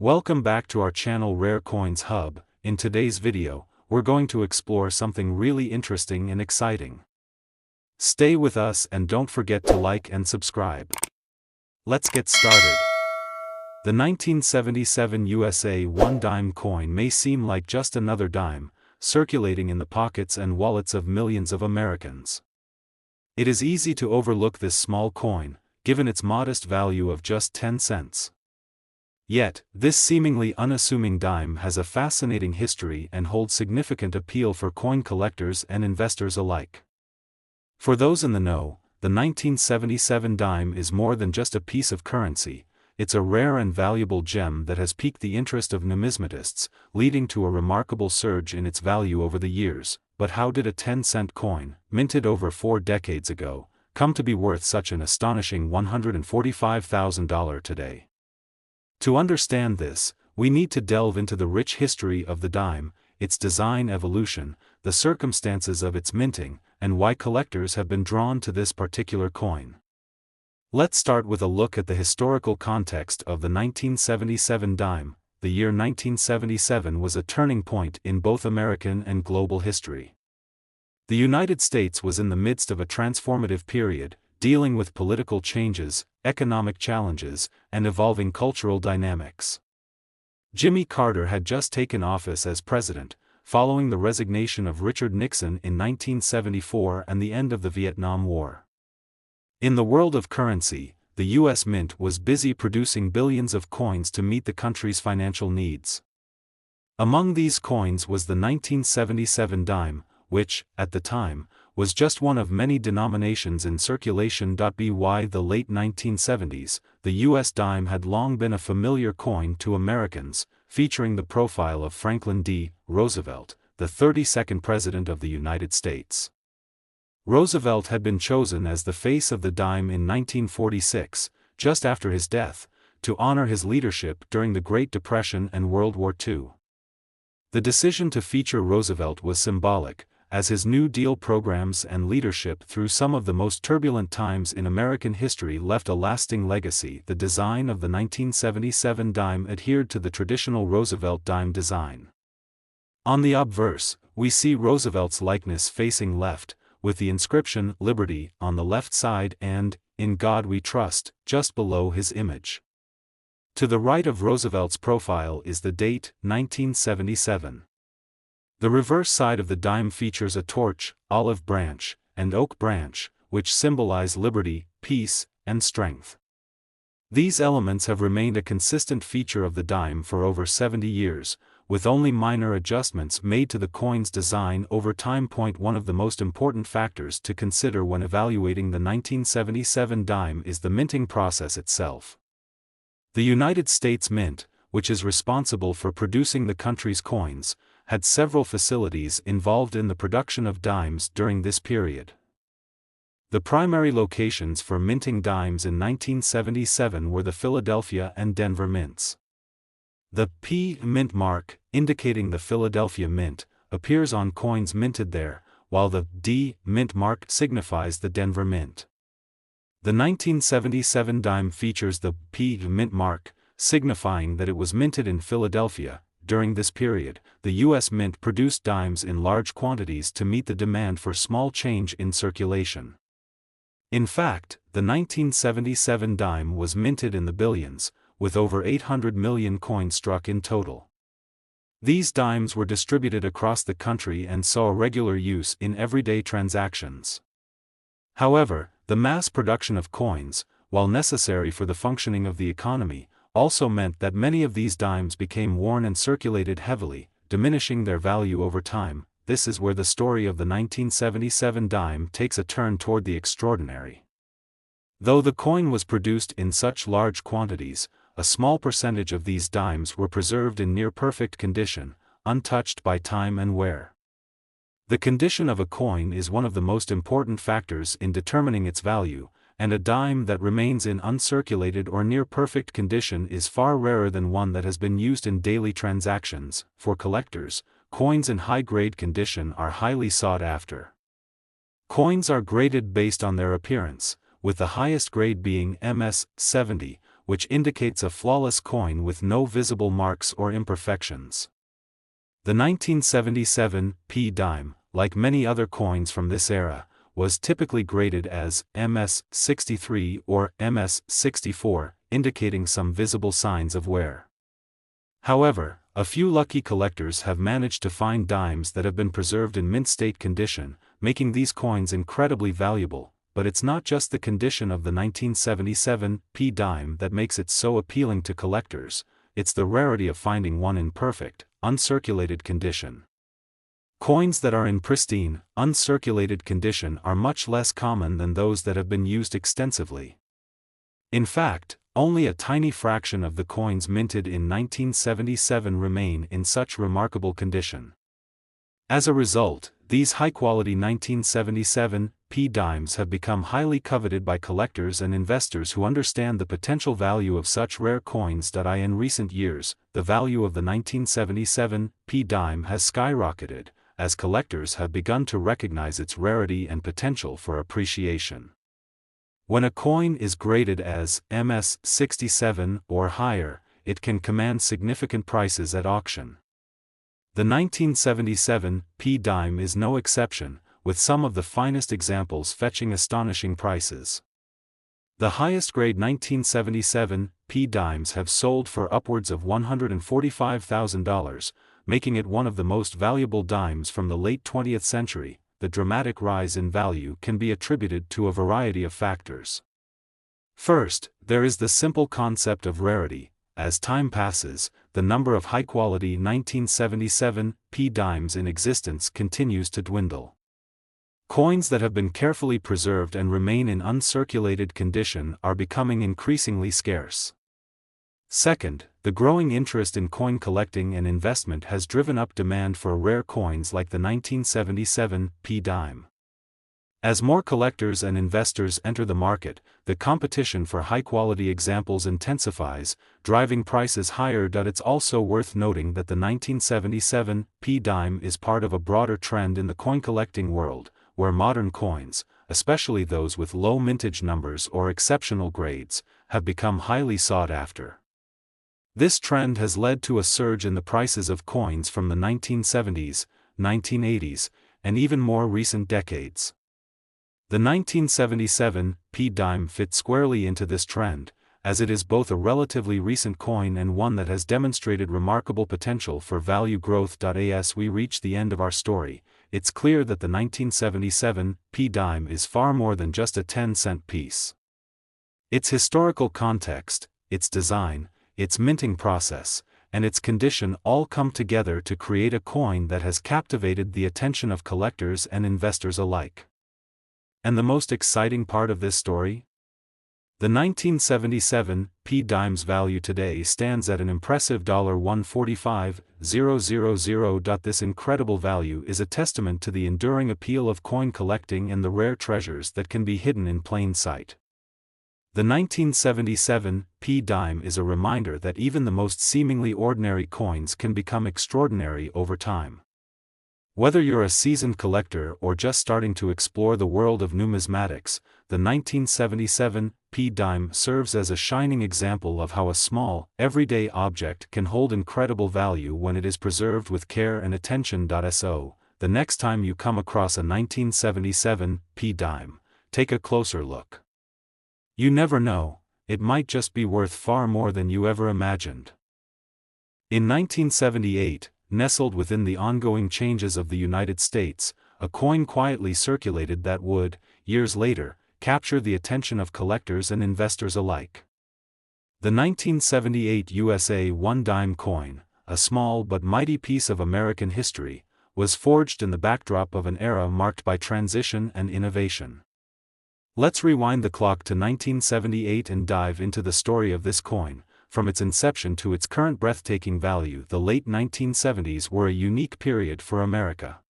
Welcome back to our channel Rare Coins Hub. In today's video, we're going to explore something really interesting and exciting. Stay with us and don't forget to like and subscribe. Let's get started. The 1977 USA 1 dime coin may seem like just another dime, circulating in the pockets and wallets of millions of Americans. It is easy to overlook this small coin, given its modest value of just 10 cents. Yet, this seemingly unassuming dime has a fascinating history and holds significant appeal for coin collectors and investors alike. For those in the know, the 1977 dime is more than just a piece of currency. It's a rare and valuable gem that has piqued the interest of numismatists, leading to a remarkable surge in its value over the years. But how did a 10-cent coin, minted over 4 decades ago, come to be worth such an astonishing $145,000 today? To understand this, we need to delve into the rich history of the dime, its design evolution, the circumstances of its minting, and why collectors have been drawn to this particular coin. Let's start with a look at the historical context of the 1977 dime. The year 1977 was a turning point in both American and global history. The United States was in the midst of a transformative period, dealing with political changes, economic challenges, and evolving cultural dynamics. Jimmy Carter had just taken office as president, following the resignation of Richard Nixon in 1974 and the end of the Vietnam War. In the world of currency, the U.S. Mint was busy producing billions of coins to meet the country's financial needs. Among these coins was the 1977 dime, which, at the time, was just one of many denominations in circulation. By the late 1970s, the U.S. dime had long been a familiar coin to Americans, featuring the profile of Franklin D. Roosevelt, the 32nd President of the United States. Roosevelt had been chosen as the face of the dime in 1946, just after his death, to honor his leadership during the Great Depression and World War II. The decision to feature Roosevelt was symbolic, as his New Deal programs and leadership through some of the most turbulent times in American history left a lasting legacy. The design of the 1977 dime adhered to the traditional Roosevelt dime design. On the obverse, we see Roosevelt's likeness facing left, with the inscription "Liberty" on the left side and "In God We Trust" just below his image. To the right of Roosevelt's profile is the date, 1977. The reverse side of the dime features a torch, olive branch, and oak branch, which symbolize liberty, peace, and strength. These elements have remained a consistent feature of the dime for over 70 years, with only minor adjustments made to the coin's design over time. One of the most important factors to consider when evaluating the 1977 dime is the minting process itself. The United States Mint, which is responsible for producing the country's coins, had several facilities involved in the production of dimes during this period. The primary locations for minting dimes in 1977 were the Philadelphia and Denver mints. The P mint mark, indicating the Philadelphia Mint, appears on coins minted there, while the D mint mark signifies the Denver Mint. The 1977 dime features the P mint mark, signifying that it was minted in Philadelphia. During this period, the U.S. Mint produced dimes in large quantities to meet the demand for small change in circulation. In fact, the 1977 dime was minted in the billions, with over 800 million coins struck in total. These dimes were distributed across the country and saw regular use in everyday transactions. However, the mass production of coins, while necessary for the functioning of the economy, also meant that many of these dimes became worn and circulated heavily, diminishing their value over time. This is where the story of the 1977 dime takes a turn toward the extraordinary. Though the coin was produced in such large quantities, a small percentage of these dimes were preserved in near-perfect condition, untouched by time and wear. The condition of a coin is one of the most important factors in determining its value, and a dime that remains in uncirculated or near-perfect condition is far rarer than one that has been used in daily transactions. For collectors, coins in high-grade condition are highly sought after. Coins are graded based on their appearance, with the highest grade being MS 70, which indicates a flawless coin with no visible marks or imperfections. The 1977 P dime, like many other coins from this era, was typically graded as MS-63 or MS-64, indicating some visible signs of wear. However, a few lucky collectors have managed to find dimes that have been preserved in mint state condition, making these coins incredibly valuable. But it's not just the condition of the 1977 P dime that makes it so appealing to collectors, it's the rarity of finding one in perfect, uncirculated condition. Coins that are in pristine, uncirculated condition are much less common than those that have been used extensively. In fact, only a tiny fraction of the coins minted in 1977 remain in such remarkable condition. As a result, these high-quality 1977 P dimes have become highly coveted by collectors and investors who understand the potential value of such rare coins. In recent years, the value of the 1977 P dime has skyrocketed, as collectors have begun to recognize its rarity and potential for appreciation. When a coin is graded as MS-67 or higher, it can command significant prices at auction. The 1977 P dime is no exception, with some of the finest examples fetching astonishing prices. The highest grade 1977 P dimes have sold for upwards of $145,000, making it one of the most valuable dimes from the late 20th century. The dramatic rise in value can be attributed to a variety of factors. First, there is the simple concept of rarity. As time passes, the number of high-quality 1977 P dimes in existence continues to dwindle. Coins that have been carefully preserved and remain in uncirculated condition are becoming increasingly scarce. Second, the growing interest in coin collecting and investment has driven up demand for rare coins like the 1977 P dime. As more collectors and investors enter the market, the competition for high-quality examples intensifies, driving prices higher. It's also worth noting that the 1977 P dime is part of a broader trend in the coin collecting world, where modern coins, especially those with low mintage numbers or exceptional grades, have become highly sought after. This trend has led to a surge in the prices of coins from the 1970s, 1980s, and even more recent decades. The 1977 P dime fits squarely into this trend, as it is both a relatively recent coin and one that has demonstrated remarkable potential for value growth. As we reach the end of our story, it's clear that the 1977 P dime is far more than just a 10-cent piece. Its historical context, its design, its minting process, and its condition all come together to create a coin that has captivated the attention of collectors and investors alike. And the most exciting part of this story? The 1977 P dime's value today stands at an impressive $145,000. This incredible value is a testament to the enduring appeal of coin collecting and the rare treasures that can be hidden in plain sight. The 1977 P dime is a reminder that even the most seemingly ordinary coins can become extraordinary over time. Whether you're a seasoned collector or just starting to explore the world of numismatics, the 1977 P dime serves as a shining example of how a small, everyday object can hold incredible value when it is preserved with care and attention. So, the next time you come across a 1977 P dime, take a closer look. You never know, it might just be worth far more than you ever imagined. In 1978, nestled within the ongoing changes of the United States, a coin quietly circulated that would, years later, capture the attention of collectors and investors alike. The 1978 USA 1 dime coin, a small but mighty piece of American history, was forged in the backdrop of an era marked by transition and innovation. Let's rewind the clock to 1978 and dive into the story of this coin. From its inception to its current breathtaking value, the late 1970s were a unique period for America.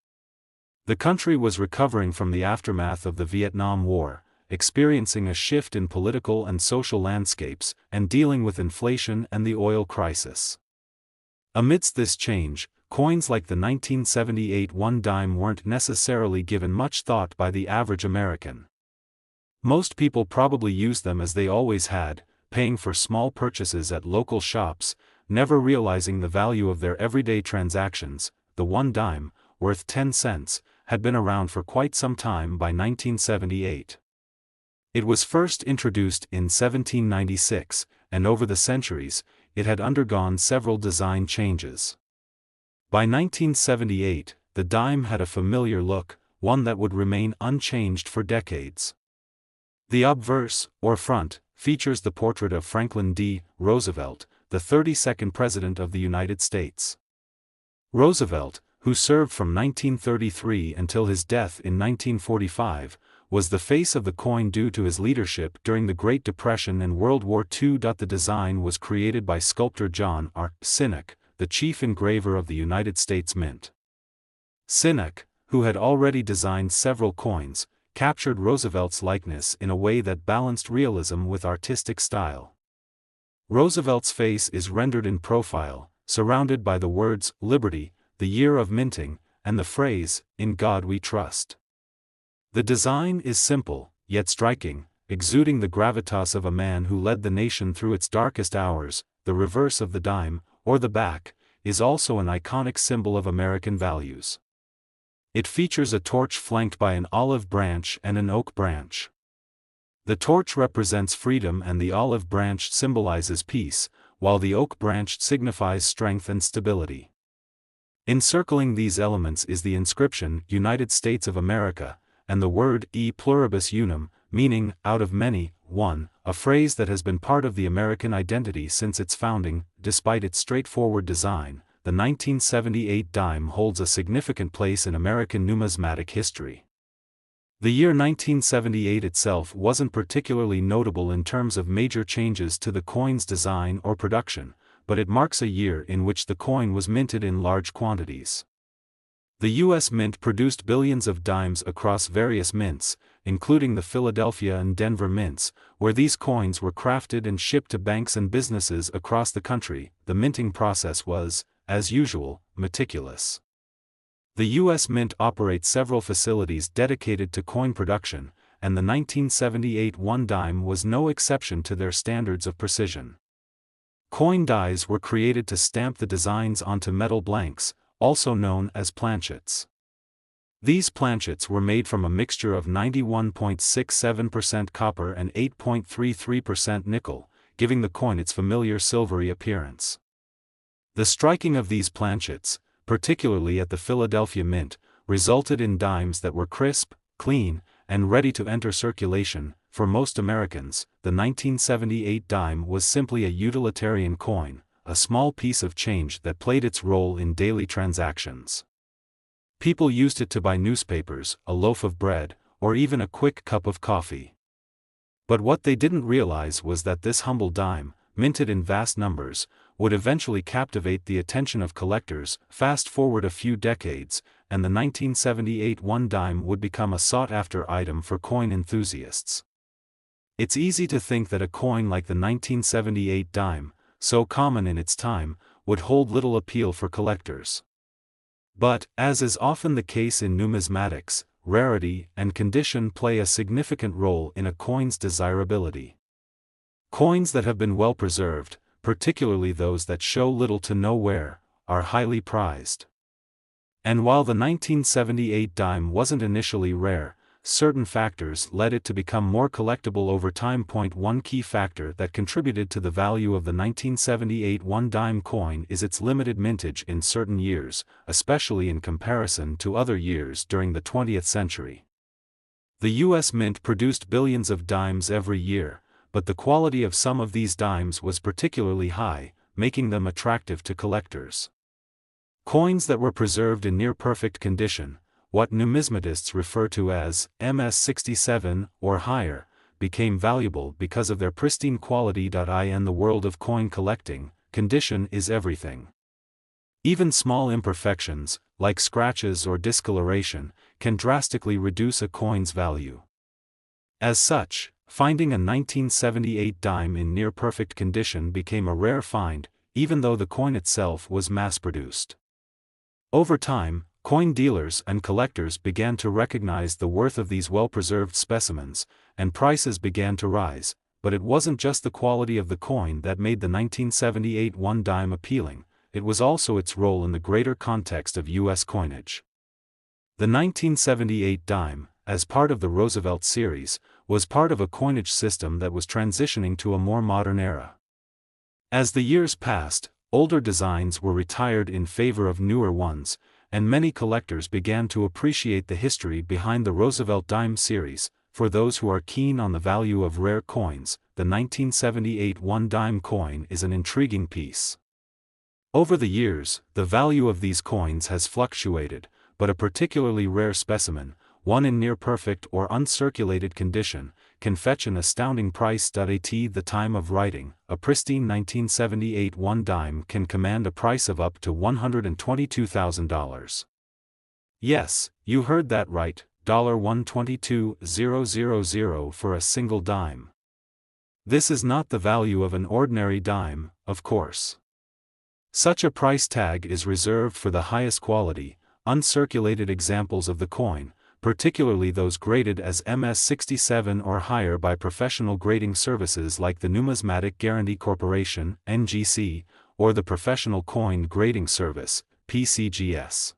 The country was recovering from the aftermath of the Vietnam War, experiencing a shift in political and social landscapes, and dealing with inflation and the oil crisis. Amidst this change, coins like the 1978 1 dime weren't necessarily given much thought by the average American. Most people probably used them as they always had, paying for small purchases at local shops, never realizing the value of their everyday transactions. The one dime, worth 10 cents, had been around for quite some time by 1978. It was first introduced in 1796, and over the centuries, it had undergone several design changes. By 1978, the dime had a familiar look, one that would remain unchanged for decades. The obverse, or front, features the portrait of Franklin D. Roosevelt, the 32nd President of the United States. Roosevelt, who served from 1933 until his death in 1945, was the face of the coin due to his leadership during the Great Depression and World War II. The design was created by sculptor John R. Sinnock, the chief engraver of the United States Mint. Sinnock, who had already designed several coins, captured Roosevelt's likeness in a way that balanced realism with artistic style. Roosevelt's face is rendered in profile, surrounded by the words, "Liberty, the year of minting," and the phrase, "In God we trust." The design is simple, yet striking, exuding the gravitas of a man who led the nation through its darkest hours. The reverse of the dime, or the back, is also an iconic symbol of American values. It features a torch flanked by an olive branch and an oak branch. The torch represents freedom and the olive branch symbolizes peace, while the oak branch signifies strength and stability. Encircling these elements is the inscription, "United States of America," and the word "e pluribus unum," meaning, out of many, one, a phrase that has been part of the American identity since its founding. Despite its straightforward design, the 1978 dime holds a significant place in American numismatic history. The year 1978 itself wasn't particularly notable in terms of major changes to the coin's design or production, but it marks a year in which the coin was minted in large quantities. The U.S. Mint produced billions of dimes across various mints, including the Philadelphia and Denver mints, where these coins were crafted and shipped to banks and businesses across the country. The minting process was, as usual, meticulous. The U.S. Mint operates several facilities dedicated to coin production, and the 1978 one dime was no exception to their standards of precision. Coin dies were created to stamp the designs onto metal blanks, also known as planchets. These planchets were made from a mixture of 91.67% copper and 8.33% nickel, giving the coin its familiar silvery appearance. The striking of these planchets, particularly at the Philadelphia Mint, resulted in dimes that were crisp, clean, and ready to enter circulation. For most Americans, the 1978 dime was simply a utilitarian coin, a small piece of change that played its role in daily transactions. People used it to buy newspapers, a loaf of bread, or even a quick cup of coffee. But what they didn't realize was that this humble dime, minted in vast numbers, would eventually captivate the attention of collectors. Fast forward a few decades, and the 1978 one dime would become a sought-after item for coin enthusiasts. It's easy to think that a coin like the 1978 dime, so common in its time, would hold little appeal for collectors. But, as is often the case in numismatics, rarity and condition play a significant role in a coin's desirability. Coins that have been well preserved, particularly those that show little to no wear, are highly prized. And while the 1978 dime wasn't initially rare, certain factors led it to become more collectible over time. One key factor that contributed to the value of the 1978 one dime coin is its limited mintage in certain years, especially in comparison to other years during the 20th century. The U.S. Mint produced billions of dimes every year, but the quality of some of these dimes was particularly high, making them attractive to collectors. Coins that were preserved in near-perfect condition, what numismatists refer to as MS67 or higher, became valuable because of their pristine quality. In the world of coin collecting, condition is everything. Even small imperfections, like scratches or discoloration, can drastically reduce a coin's value. As such, finding a 1978 dime in near-perfect condition became a rare find, even though the coin itself was mass-produced. Over time, coin dealers and collectors began to recognize the worth of these well-preserved specimens, and prices began to rise. but it wasn't just the quality of the coin that made the 1978 one dime appealing, it was also its role in the greater context of U.S. coinage. The 1978 dime, as part of the Roosevelt series, was part of a coinage system that was transitioning to a more modern era. As the years passed, older designs were retired in favor of newer ones, and many collectors began to appreciate the history behind the Roosevelt Dime series. For those who are keen on the value of rare coins, the 1978 one dime coin is an intriguing piece. Over the years, the value of these coins has fluctuated, but a particularly rare specimen, one in near-perfect or uncirculated condition, can fetch an astounding price. At the time of writing, a pristine 1978 one dime can command a price of up to $122,000. Yes, you heard that right, $122,000 for a single dime. This is not the value of an ordinary dime, of course. Such a price tag is reserved for the highest quality, uncirculated examples of the coin, particularly those graded as MS-67 or higher by professional grading services like the Numismatic Guarantee Corporation (NGC), or the Professional Coin Grading Service (PCGS).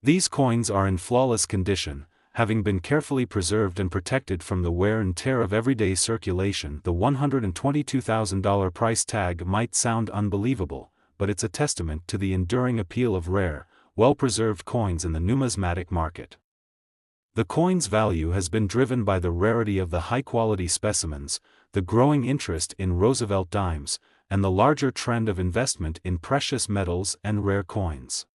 These coins are in flawless condition, having been carefully preserved and protected from the wear and tear of everyday circulation. The $122,000 price tag might sound unbelievable, but it's a testament to the enduring appeal of rare, well-preserved coins in the numismatic market. The coin's value has been driven by the rarity of the high-quality specimens, the growing interest in Roosevelt dimes, and the larger trend of investment in precious metals and rare coins.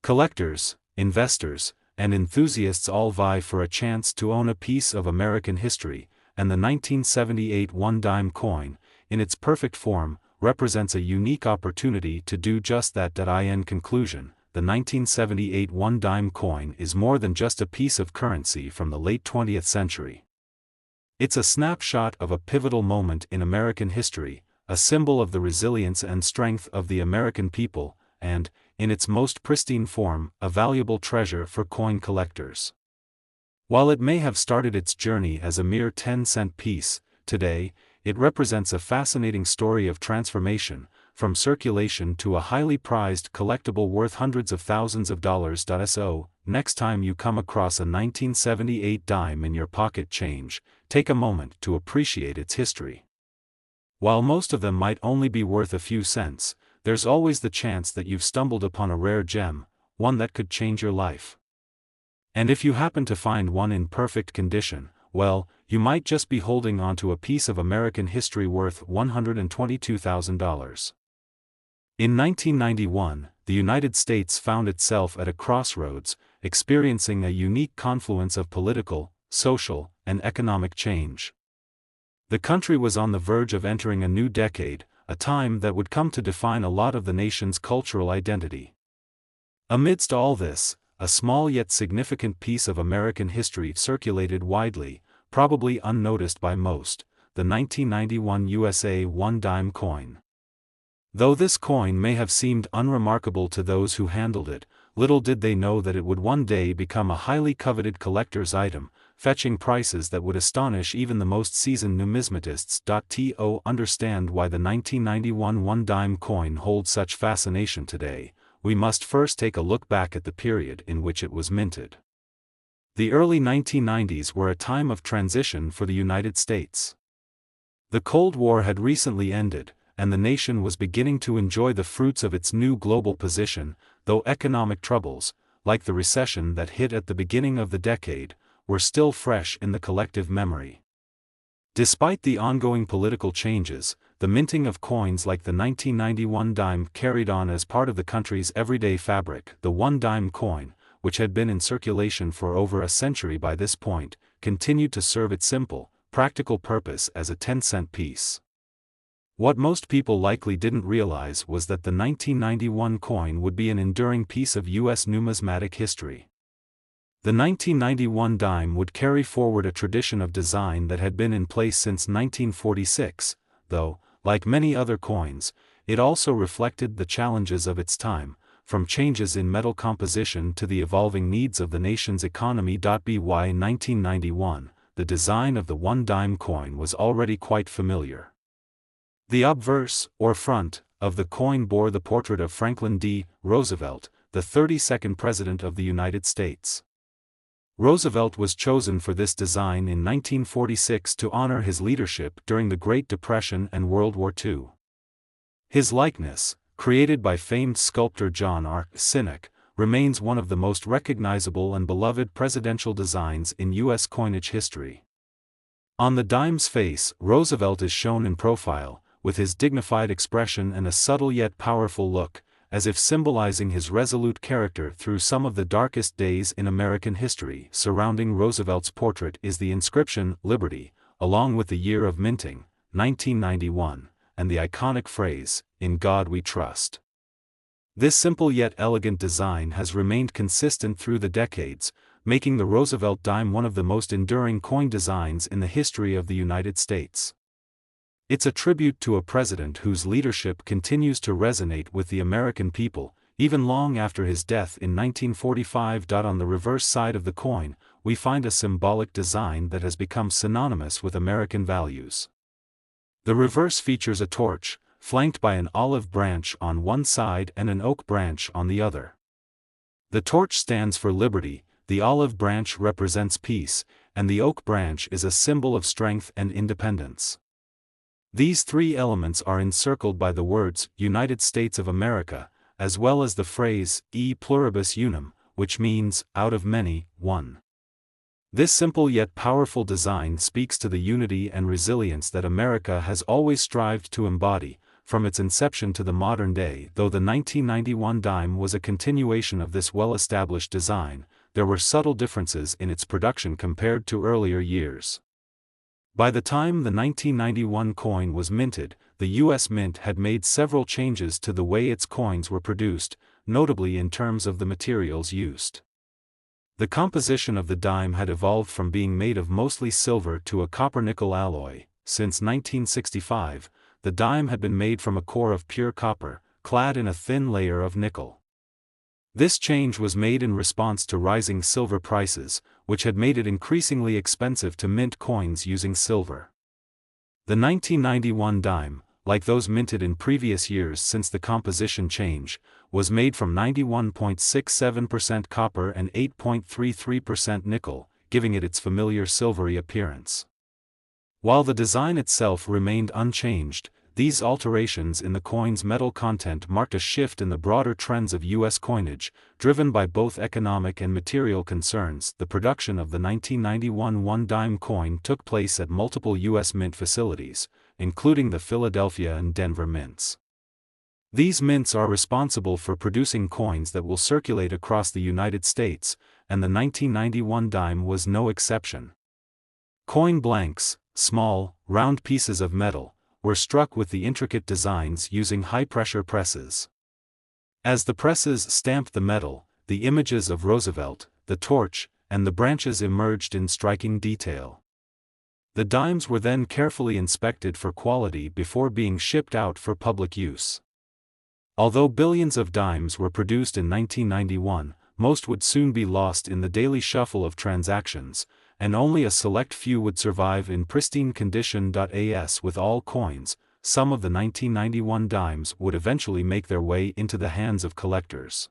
Collectors, investors, and enthusiasts all vie for a chance to own a piece of American history, and the 1978 one dime coin, in its perfect form, represents a unique opportunity to do just that. In conclusion, the 1978 one dime coin is more than just a piece of currency from the late 20th century. It's a snapshot of a pivotal moment in American history, a symbol of the resilience and strength of the American people, and, in its most pristine form, a valuable treasure for coin collectors. While it may have started its journey as a mere 10-cent piece, today, it represents a fascinating story of transformation, from circulation to a highly prized collectible worth hundreds of thousands of dollars. So, next time you come across a 1978 dime in your pocket change, take a moment to appreciate its history. While most of them might only be worth a few cents, there's always the chance that you've stumbled upon a rare gem, one that could change your life. And if you happen to find one in perfect condition, well, you might just be holding onto a piece of American history worth $122,000. In 1991, the United States found itself at a crossroads, experiencing a unique confluence of political, social, and economic change. The country was on the verge of entering a new decade, a time that would come to define a lot of the nation's cultural identity. Amidst all this, a small yet significant piece of American history circulated widely, probably unnoticed by most, the 1991 USA one dime coin. Though this coin may have seemed unremarkable to those who handled it, little did they know that it would one day become a highly coveted collector's item, fetching prices that would astonish even the most seasoned numismatists. To understand why the 1991 one dime coin holds such fascination today, we must first take a look back at the period in which it was minted. The early 1990s were a time of transition for the United States. The Cold War had recently ended, and the nation was beginning to enjoy the fruits of its new global position, though economic troubles, like the recession that hit at the beginning of the decade, were still fresh in the collective memory. Despite the ongoing political changes, the minting of coins like the 1991 dime carried on as part of the country's everyday fabric. The one dime coin, which had been in circulation for over a century by this point, continued to serve its simple, practical purpose as a 10-cent piece. What most people likely didn't realize was that the 1991 coin would be an enduring piece of U.S. numismatic history. The 1991 dime would carry forward a tradition of design that had been in place since 1946, though, like many other coins, it also reflected the challenges of its time, from changes in metal composition to the evolving needs of the nation's economy. By 1991, the design of the 1 dime coin was already quite familiar. The obverse, or front, of the coin bore the portrait of Franklin D. Roosevelt, the 32nd President of the United States. Roosevelt was chosen for this design in 1946 to honor his leadership during the Great Depression and World War II. His likeness, created by famed sculptor John R. Sinek, remains one of the most recognizable and beloved presidential designs in U.S. coinage history. On the dime's face, Roosevelt is shown in profile, with his dignified expression and a subtle yet powerful look, as if symbolizing his resolute character through some of the darkest days in American history. Surrounding Roosevelt's portrait is the inscription, Liberty, along with the year of minting, 1991, and the iconic phrase, "In God We Trust." This simple yet elegant design has remained consistent through the decades, making the Roosevelt Dime one of the most enduring coin designs in the history of the United States. It's a tribute to a president whose leadership continues to resonate with the American people, even long after his death in 1945. On the reverse side of the coin, we find a symbolic design that has become synonymous with American values. The reverse features a torch, flanked by an olive branch on one side and an oak branch on the other. The torch stands for liberty, the olive branch represents peace, and the oak branch is a symbol of strength and independence. These three elements are encircled by the words, United States of America, as well as the phrase, e pluribus unum, which means, out of many, one. This simple yet powerful design speaks to the unity and resilience that America has always strived to embody, from its inception to the modern day. Though the 1991 dime was a continuation of this well-established design, there were subtle differences in its production compared to earlier years. By the time the 1991 coin was minted, the U.S. Mint had made several changes to the way its coins were produced, notably in terms of the materials used. The composition of the dime had evolved from being made of mostly silver to a copper-nickel alloy. Since 1965, the dime had been made from a core of pure copper, clad in a thin layer of nickel. This change was made in response to rising silver prices, which had made it increasingly expensive to mint coins using silver. The 1991 dime, like those minted in previous years since the composition change, was made from 91.67% copper and 8.33% nickel, giving it its familiar silvery appearance. While the design itself remained unchanged, these alterations in the coin's metal content marked a shift in the broader trends of U.S. coinage, driven by both economic and material concerns. The production of the 1991 1-dime coin took place at multiple U.S. mint facilities, including the Philadelphia and Denver mints. These mints are responsible for producing coins that will circulate across the United States, and the 1991 dime was no exception. Coin blanks, small, round pieces of metal, were struck with the intricate designs using high-pressure presses. As the presses stamped the metal, the images of Roosevelt, the torch, and the branches emerged in striking detail. The dimes were then carefully inspected for quality before being shipped out for public use. Although billions of dimes were produced in 1991, most would soon be lost in the daily shuffle of transactions, and only a select few would survive in pristine condition. As with all coins, some of the 1991 dimes would eventually make their way into the hands of collectors.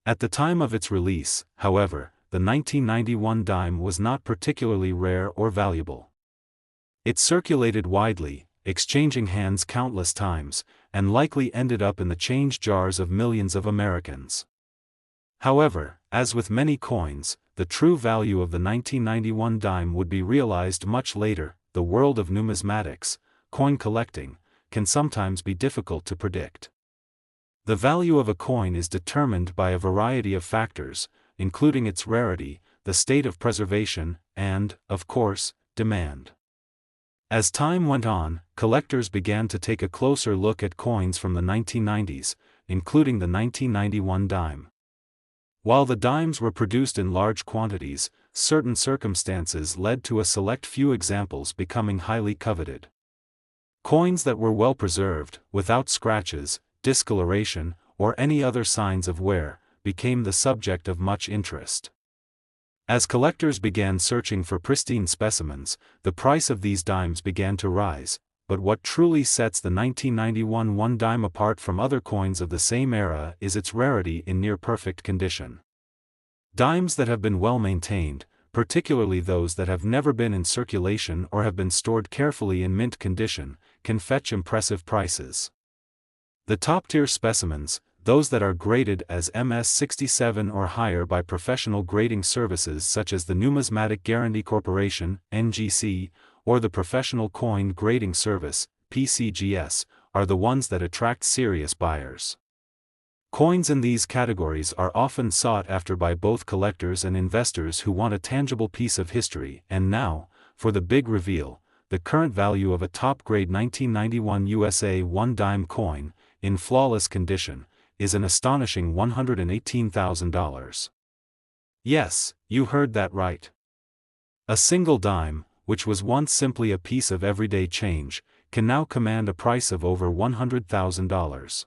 At the time of its release, however, the 1991 dime was not particularly rare or valuable. It circulated widely, exchanging hands countless times, and likely ended up in the change jars of millions of Americans. However, as with many coins, the true value of the 1991 dime would be realized much later. The world of numismatics, coin collecting, can sometimes be difficult to predict. The value of a coin is determined by a variety of factors, including its rarity, the state of preservation, and, of course, demand. As time went on, collectors began to take a closer look at coins from the 1990s, including the 1991 dime. While the dimes were produced in large quantities, certain circumstances led to a select few examples becoming highly coveted. Coins that were well preserved, without scratches, discoloration, or any other signs of wear, became the subject of much interest. As collectors began searching for pristine specimens, the price of these dimes began to rise, but what truly sets the 1991 one dime apart from other coins of the same era is its rarity in near-perfect condition. Dimes that have been well maintained, particularly those that have never been in circulation or have been stored carefully in mint condition, can fetch impressive prices. The top-tier specimens, those that are graded as MS-67 or higher by professional grading services such as the Numismatic Guarantee Corporation, NGC, or the Professional Coin Grading Service, PCGS, are the ones that attract serious buyers. Coins in these categories are often sought after by both collectors and investors who want a tangible piece of history. And now, for the big reveal, the current value of a top-grade 1991 USA one dime coin, in flawless condition, is an astonishing $118,000. Yes, you heard that right. A single dime, which was once simply a piece of everyday change, can now command a price of over $100,000.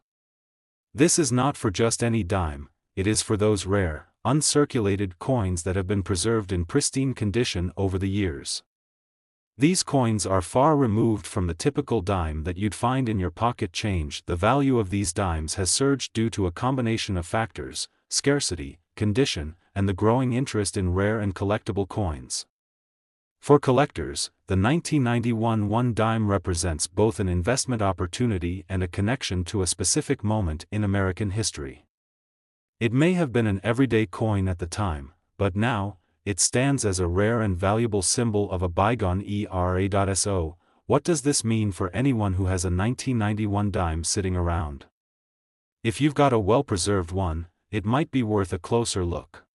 This is not for just any dime, it is for those rare, uncirculated coins that have been preserved in pristine condition over the years. These coins are far removed from the typical dime that you'd find in your pocket change. The value of these dimes has surged due to a combination of factors: scarcity, condition, and the growing interest in rare and collectible coins. For collectors, the 1991 one dime represents both an investment opportunity and a connection to a specific moment in American history. It may have been an everyday coin at the time, but now, it stands as a rare and valuable symbol of a bygone era. So, what does this mean for anyone who has a 1991 dime sitting around? If you've got a well-preserved one, it might be worth a closer look.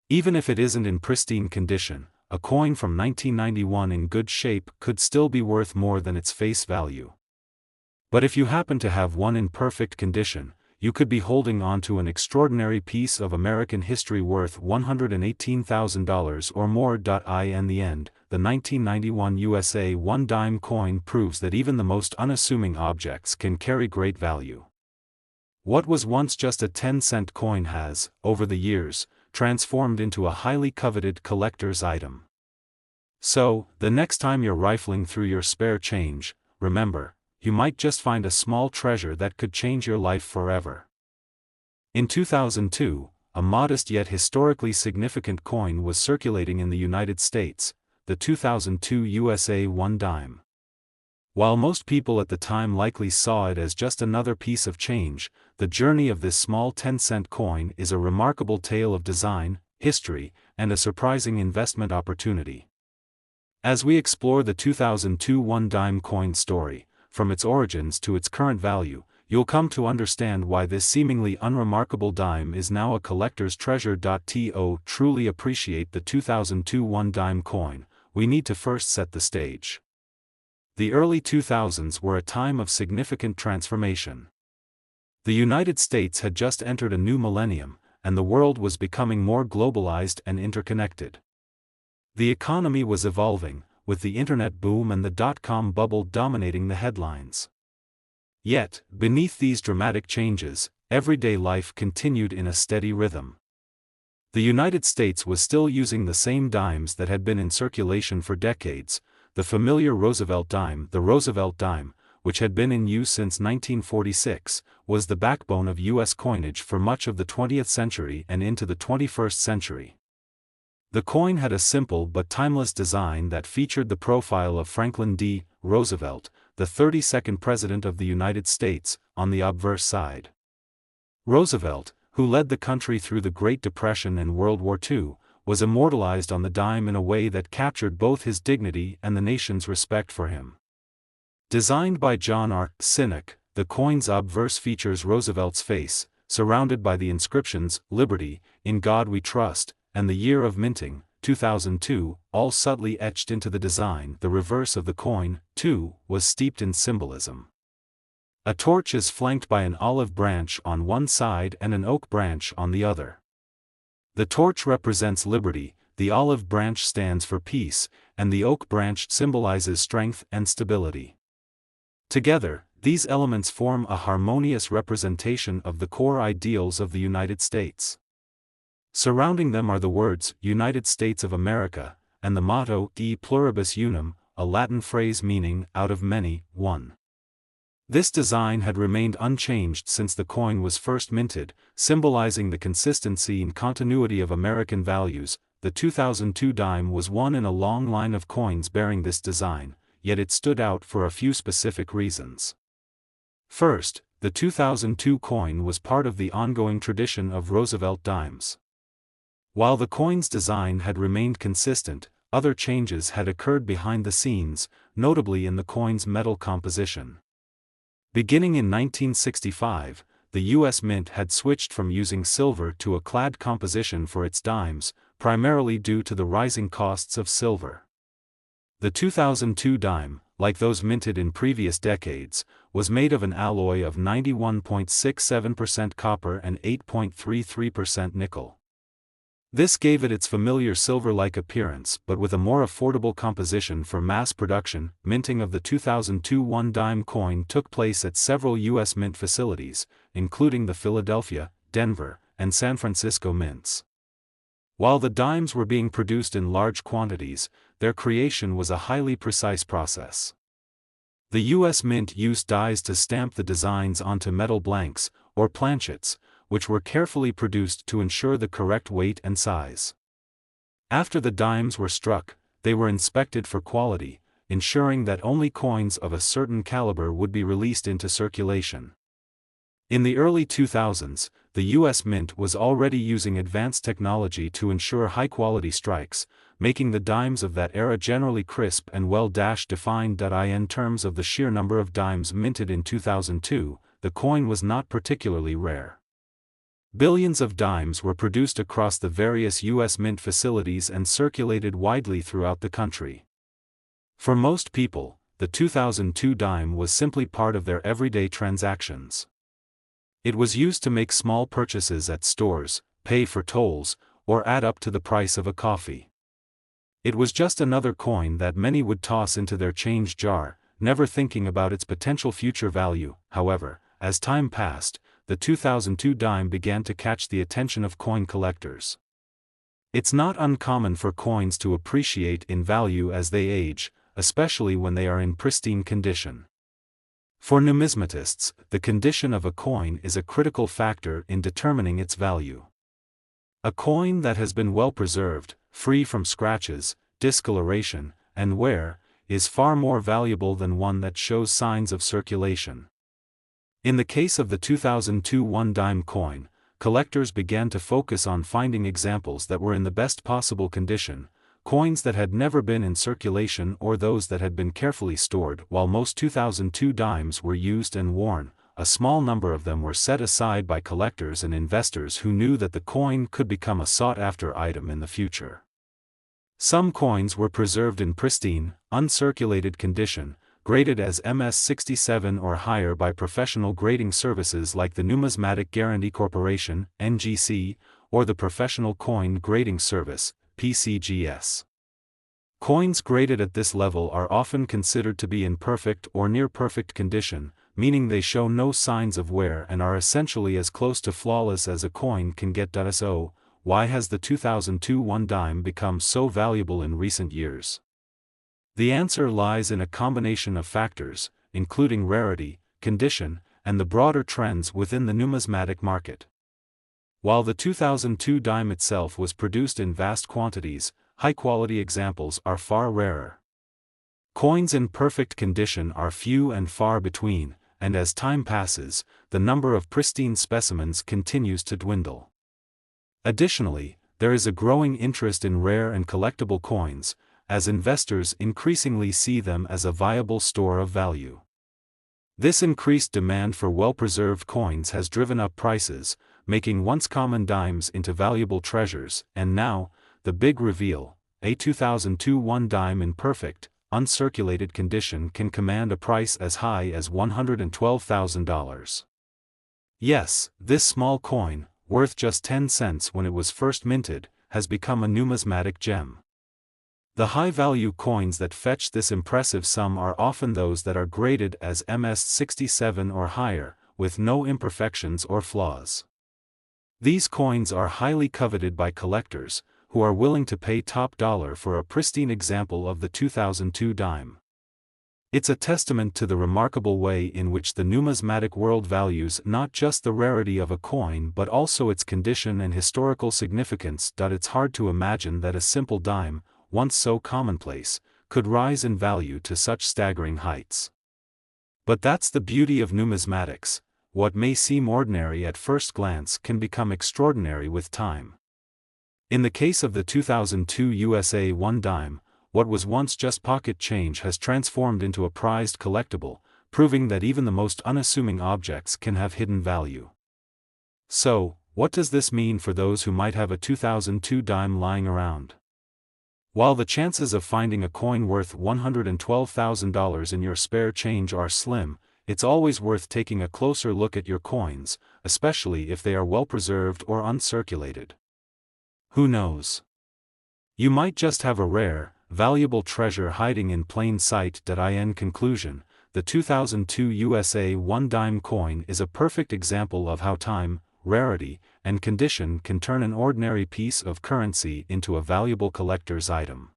Even if it isn't in pristine condition, a coin from 1991 in good shape could still be worth more than its face value. But if you happen to have one in perfect condition, you could be holding on to an extraordinary piece of American history worth $118,000 or more. In the end, the 1991 USA one dime coin proves that even the most unassuming objects can carry great value. What was once just a 10-cent coin has, over the years, transformed into a highly coveted collector's item. So, the next time you're rifling through your spare change, remember, you might just find a small treasure that could change your life forever. In 2002, a modest yet historically significant coin was circulating in the United States, the 2002 USA one dime. While most people at the time likely saw it as just another piece of change, the journey of this small 10-cent coin is a remarkable tale of design, history, and a surprising investment opportunity. As we explore the 2002 one dime coin story, from its origins to its current value, you'll come to understand why this seemingly unremarkable dime is now a collector's treasure. To truly appreciate the 2002 one dime coin, we need to first set the stage. The early 2000s were a time of significant transformation. The United States had just entered a new millennium, and the world was becoming more globalized and interconnected. The economy was evolving, with the internet boom and the dot-com bubble dominating the headlines. Yet, beneath these dramatic changes, everyday life continued in a steady rhythm. The United States was still using the same dimes that had been in circulation for decades. The familiar Roosevelt Dime, the Roosevelt Dime, which had been in use since 1946, was the backbone of U.S. coinage for much of the 20th century and into the 21st century. The coin had a simple but timeless design that featured the profile of Franklin D. Roosevelt, the 32nd President of the United States, on the obverse side. Roosevelt, who led the country through the Great Depression and World War II, was immortalized on the dime in a way that captured both his dignity and the nation's respect for him. Designed by John R. Sinek, the coin's obverse features Roosevelt's face, surrounded by the inscriptions, "Liberty, in God We Trust," and the year of minting, 2002, all subtly etched into the design. The reverse of the coin, too, was steeped in symbolism. A torch is flanked by an olive branch on one side and an oak branch on the other. The torch represents liberty, the olive branch stands for peace, and the oak branch symbolizes strength and stability. Together, these elements form a harmonious representation of the core ideals of the United States. Surrounding them are the words, United States of America, and the motto, E pluribus unum, a Latin phrase meaning, out of many, one. This design had remained unchanged since the coin was first minted, symbolizing the consistency and continuity of American values. The 2002 dime was one in a long line of coins bearing this design, yet it stood out for a few specific reasons. First, the 2002 coin was part of the ongoing tradition of Roosevelt Dimes. While the coin's design had remained consistent, other changes had occurred behind the scenes, notably in the coin's metal composition. Beginning in 1965, the U.S. Mint had switched from using silver to a clad composition for its dimes, primarily due to the rising costs of silver. The 2002 dime, like those minted in previous decades, was made of an alloy of 91.67% copper and 8.33% nickel. This gave it its familiar silver-like appearance but with a more affordable composition for mass production. Minting of the 2002 one-dime coin took place at several U.S. mint facilities, including the Philadelphia, Denver, and San Francisco mints. While the dimes were being produced in large quantities, their creation was a highly precise process. The U.S. Mint used dies to stamp the designs onto metal blanks, or planchets, which were carefully produced to ensure the correct weight and size. After the dimes were struck, they were inspected for quality, ensuring that only coins of a certain caliber would be released into circulation. In the early 2000s, the U.S. Mint was already using advanced technology to ensure high-quality strikes, making the dimes of that era generally crisp and well-defined. In terms of the sheer number of dimes minted in 2002, the coin was not particularly rare. Billions of dimes were produced across the various U.S. Mint facilities and circulated widely throughout the country. For most people, the 2002 dime was simply part of their everyday transactions. It was used to make small purchases at stores, pay for tolls, or add up to the price of a coffee. It was just another coin that many would toss into their change jar, never thinking about its potential future value. However, as time passed, the 2002 dime began to catch the attention of coin collectors. It's not uncommon for coins to appreciate in value as they age, especially when they are in pristine condition. For numismatists, the condition of a coin is a critical factor in determining its value. A coin that has been well preserved, free from scratches, discoloration, and wear, is far more valuable than one that shows signs of circulation. In the case of the 2002 one-dime coin, collectors began to focus on finding examples that were in the best possible condition, coins that had never been in circulation or those that had been carefully stored. While most 2002 dimes were used and worn, a small number of them were set aside by collectors and investors who knew that the coin could become a sought-after item in the future. Some coins were preserved in pristine, uncirculated condition, graded as MS67 or higher by professional grading services like the Numismatic Guarantee Corporation, NGC, or the Professional Coin Grading Service, PCGS. Coins graded at this level are often considered to be in perfect or near-perfect condition, meaning they show no signs of wear and are essentially as close to flawless as a coin can get. So, why has the 2002 one dime become so valuable in recent years? The answer lies in a combination of factors, including rarity, condition, and the broader trends within the numismatic market. While the 2002 dime itself was produced in vast quantities, high-quality examples are far rarer. Coins in perfect condition are few and far between, and as time passes, the number of pristine specimens continues to dwindle. Additionally, there is a growing interest in rare and collectible coins, as investors increasingly see them as a viable store of value. This increased demand for well-preserved coins has driven up prices, making once common dimes into valuable treasures. And now, the big reveal: a 2002 one dime in perfect, uncirculated condition can command a price as high as $112,000. Yes, this small coin, worth just 10 cents when it was first minted, has become a numismatic gem. The high-value coins that fetch this impressive sum are often those that are graded as MS67 or higher, with no imperfections or flaws. These coins are highly coveted by collectors, who are willing to pay top dollar for a pristine example of the 2002 dime. It's a testament to the remarkable way in which the numismatic world values not just the rarity of a coin but also its condition and historical significance. It's hard to imagine that a simple dime, once so commonplace, could rise in value to such staggering heights. But that's the beauty of numismatics. What may seem ordinary at first glance can become extraordinary with time. In the case of the 2002 USA 1 dime, what was once just pocket change has transformed into a prized collectible, proving that even the most unassuming objects can have hidden value. So, what does this mean for those who might have a 2002 dime lying around? While the chances of finding a coin worth $112,000 in your spare change are slim, it's always worth taking a closer look at your coins, especially if they are well preserved or uncirculated. Who knows? You might just have a rare, valuable treasure hiding in plain sight. In conclusion, the 2002 USA 1 dime coin is a perfect example of how time, rarity, and condition can turn an ordinary piece of currency into a valuable collector's item.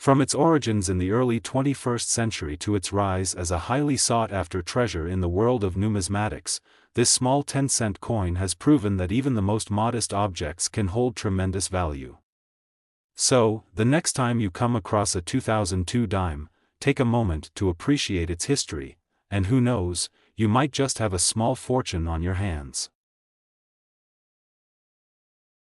From its origins in the early 21st century to its rise as a highly sought-after treasure in the world of numismatics, this small 10-cent coin has proven that even the most modest objects can hold tremendous value. So, the next time you come across a 2002 dime, take a moment to appreciate its history, and who knows, you might just have a small fortune on your hands.